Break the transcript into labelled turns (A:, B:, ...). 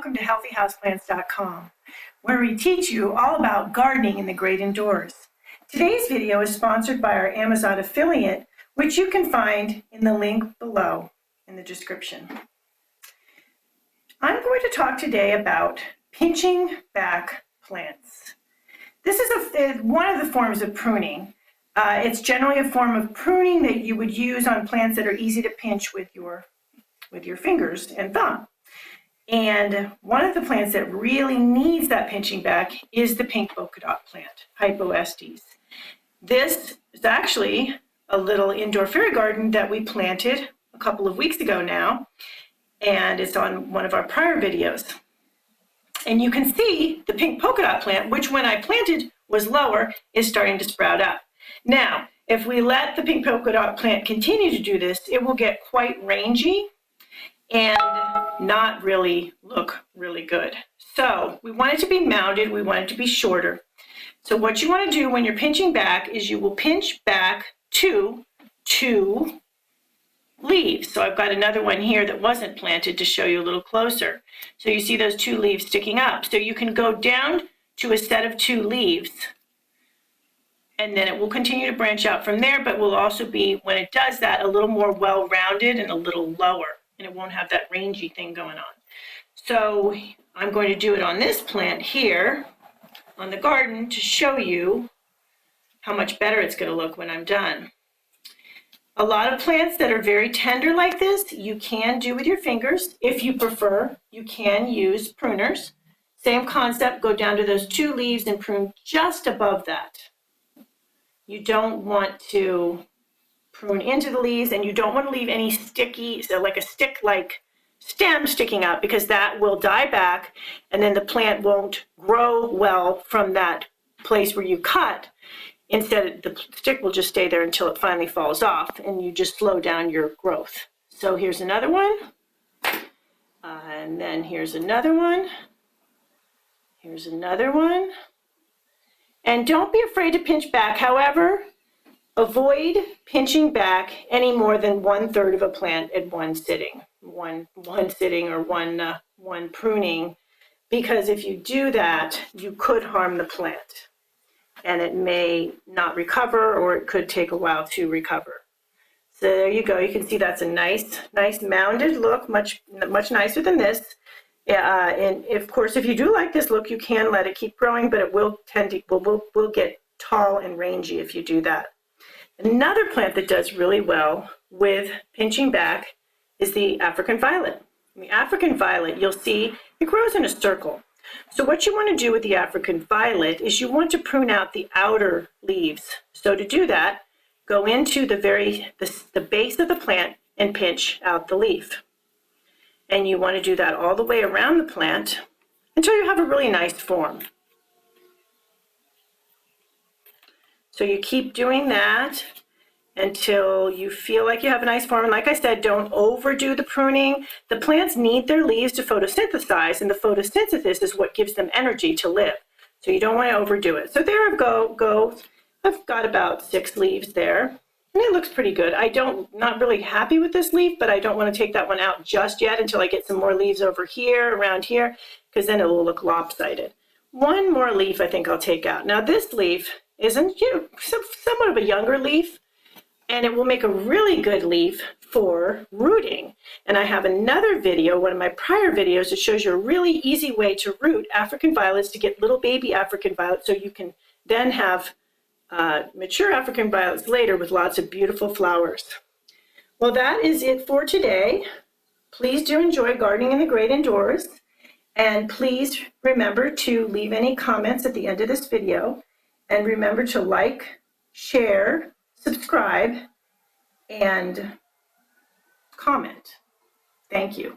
A: welcome to healthyhouseplants.com, where we teach you all about gardening in the great indoors. Today's video is sponsored by our Amazon affiliate, which you can find in the link below in the description. I'm going to talk today about pinching back plants. This is one of the forms of pruning. It's generally a form of pruning that you would use on plants that are easy to pinch with your fingers and thumb. And one of the plants that really needs that pinching back is the pink polka dot plant, Hypoestes. This is actually a little indoor fairy garden that we planted a couple of weeks ago now, and it's on one of our prior videos. And you can see the pink polka dot plant, which when I planted was lower, is starting to sprout up. Now, if we let the pink polka dot plant continue to do this, it will get quite rangy and not really look really good. So we want it to be mounded, we want it to be shorter. So what you want to do when you're pinching back is you will pinch back to 2 leaves. So I've got another one here that wasn't planted to show you a little closer. So you see those 2 leaves sticking up. So you can go down to a set of 2 leaves, and then it will continue to branch out from there, but will also be, when it does that, a little more well-rounded and a little lower, and it won't have that rangy thing going on. So I'm going to do it on this plant here on the garden to show you how much better it's going to look when I'm done. A lot of plants that are very tender like this, you can do with your fingers. If you prefer, you can use pruners. Same concept, go down to those 2 leaves and prune just above that. You don't want to prune into the leaves, and you don't want to leave any sticky, so like a stick-like stem sticking up, because that will die back, and then the plant won't grow well from that place where you cut. Instead, the stick will just stay there until it finally falls off, and you just slow down your growth. So here's another one, and then here's another one, here's another one. And don't be afraid to pinch back. However, avoid pinching back any more than 1/3 of a plant at one sitting, one sitting or one pruning, because if you do that, you could harm the plant, and it may not recover, or it could take a while to recover. So there you go. You can see that's a nice mounded look, much nicer than this. And of course, if you do like this look, you can let it keep growing, but it will will get tall and rangy if you do that. Another plant that does really well with pinching back is the African violet. The African violet, you'll see it grows in a circle. So what you want to do with the African violet is you want to prune out the outer leaves. So to do that, go into the base of the plant and pinch out the leaf. And you want to do that all the way around the plant until you have a really nice form. So you keep doing that until you feel like you have a nice form. And like I said, don't overdo the pruning. The plants need their leaves to photosynthesize, and the photosynthesis is what gives them energy to live. So you don't want to overdo it. So there I go. I've got about 6 leaves there. And it looks pretty good. Not really happy with this leaf, but I don't want to take that one out just yet until I get some more leaves over here, around here, because then it will look lopsided. One more leaf I think I'll take out. Now this leaf isn't somewhat of a younger leaf, and it will make a really good leaf for rooting. And I have another video, one of my prior videos, that shows you a really easy way to root African violets, to get little baby African violets, so you can then have mature African violets later with lots of beautiful flowers. Well, that is it for today. Please do enjoy gardening in the great indoors, and please remember to leave any comments at the end of this video, and remember to like, share, subscribe, and comment. Thank you.